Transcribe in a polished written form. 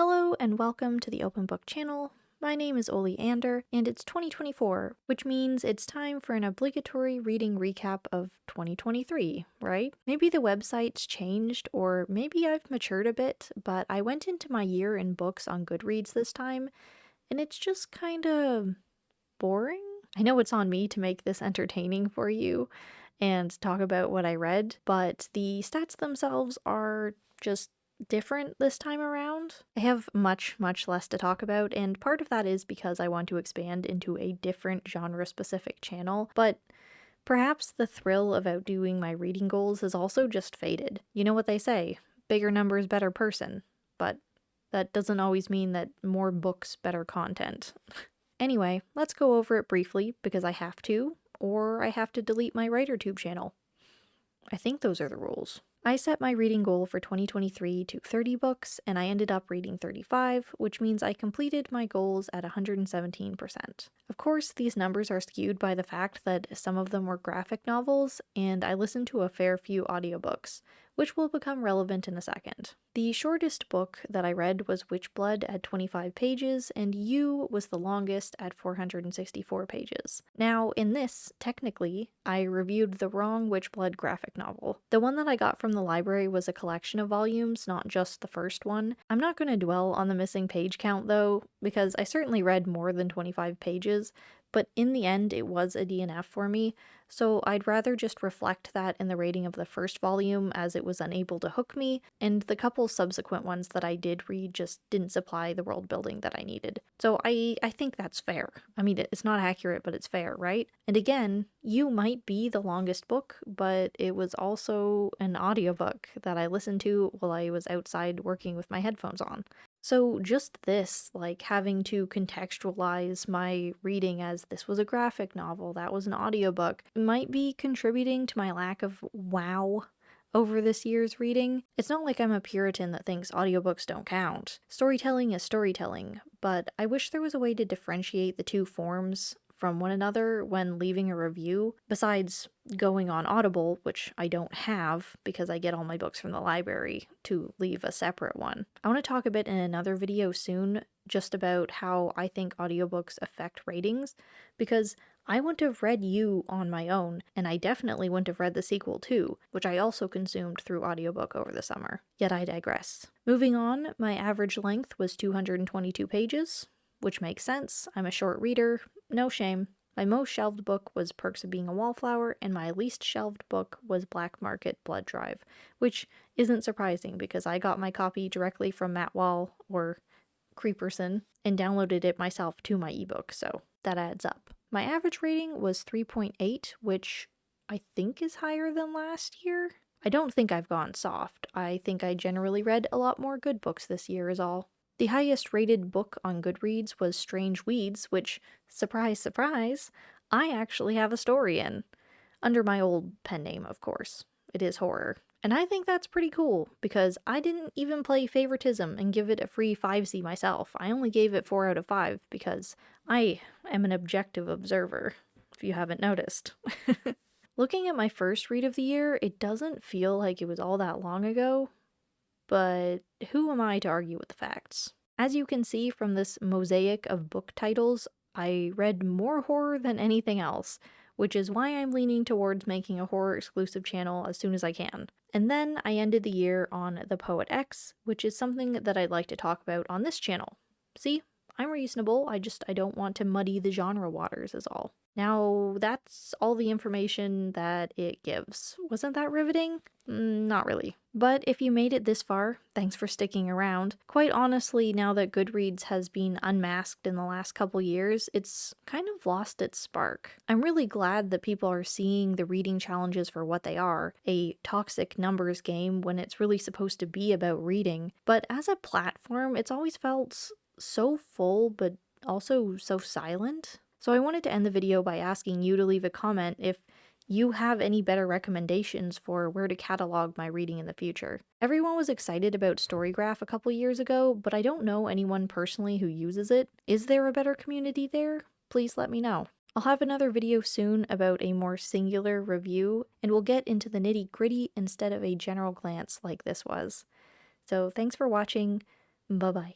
Hello and welcome to the Open Book channel. My name is Ollie and it's 2024, which means it's time for an obligatory reading recap of 2023, right? Maybe the website's changed, or maybe I've matured a bit, but I went into my year in books on Goodreads this time, and it's just kinda boring. I know it's on me to make this entertaining for you and talk about what I read, but the stats themselves are just different this time around. I have much less to talk about, and part of that is because I want to expand into a different genre-specific channel, but perhaps the thrill of outdoing my reading goals has also just faded. You know what they say, bigger numbers, better person, but that doesn't always mean that more books, better content. Anyway, let's go over it briefly because I have to, or I have to delete my WriterTube channel. I think those are the rules. I set my reading goal for 2023 to 30 books, and I ended up reading 35, which means I completed my goals at 117%. Of course, these numbers are skewed by the fact that some of them were graphic novels, and I listened to a fair few audiobooks, which will become relevant in a second. The shortest book that I read was Witchblood at 25 pages, and You was the longest at 464 pages. Now, in this, technically, I reviewed the wrong Witchblood graphic novel. The one that I got from the library was a collection of volumes, not just the first one. I'm not going to dwell on the missing page count though, because I certainly read more than 25 pages, but in the end it was a DNF for me, so I'd rather just reflect that in the rating of the first volume as it was unable to hook me, and the couple subsequent ones that I did read just didn't supply the world building that I needed. So I think that's fair. I mean, it's not accurate, but it's fair, right? And again, You might be the longest book, but it was also an audiobook that I listened to while I was outside working with my headphones on. So just this, like having to contextualize my reading as this was a graphic novel, that was an audiobook, might be contributing to my lack of wow over this year's reading. It's not like I'm a Puritan that thinks audiobooks don't count. Storytelling is storytelling, but I wish there was a way to differentiate the two forms from one another when leaving a review, besides going on Audible, which I don't have because I get all my books from the library, to leave a separate one. I want to talk a bit in another video soon just about how I think audiobooks affect ratings, because I wouldn't have read You on my own, and I definitely wouldn't have read the sequel too, which I also consumed through audiobook over the summer. Yet I digress. Moving on, my average length was 222 pages, which makes sense. I'm a short reader, no shame. My most shelved book was Perks of Being a Wallflower, and my least shelved book was Black Market Blood Drive, which isn't surprising because I got my copy directly from Matt Wall, or Creeperson, and downloaded it myself to my ebook, so that adds up. My average rating was 3.8, which I think is higher than last year. I don't think I've gone soft. I think I generally read a lot more good books this year is all. The highest rated book on Goodreads was Strange Weeds, which, surprise, surprise, I actually have a story in. Under my old pen name, of course. It is horror. And I think that's pretty cool, because I didn't even play favoritism and give it a free 5C myself. I only gave it 4 out of 5 because I am an objective observer, if you haven't noticed. Looking at my first read of the year, it doesn't feel like it was all that long ago, but who am I to argue with the facts? As you can see from this mosaic of book titles, I read more horror than anything else, which is why I'm leaning towards making a horror exclusive channel as soon as I can. And then I ended the year on The Poet X, which is something that I'd like to talk about on this channel. See, I'm reasonable, I don't want to muddy the genre waters is all. Now, that's all the information that it gives. Wasn't that riveting? Not really. But if you made it this far, thanks for sticking around. Quite honestly, now that Goodreads has been unmasked in the last couple years, it's kind of lost its spark. I'm really glad that people are seeing the reading challenges for what they are, a toxic numbers game when it's really supposed to be about reading. But as a platform, it's always felt so full, but also so silent. So I wanted to end the video by asking you to leave a comment if you have any better recommendations for where to catalog my reading in the future. Everyone was excited about Storygraph a couple years ago, but I don't know anyone personally who uses it. Is there a better community there? Please let me know. I'll have another video soon about a more singular review, and we'll get into the nitty-gritty instead of a general glance like this was. So thanks for watching. Bye-bye.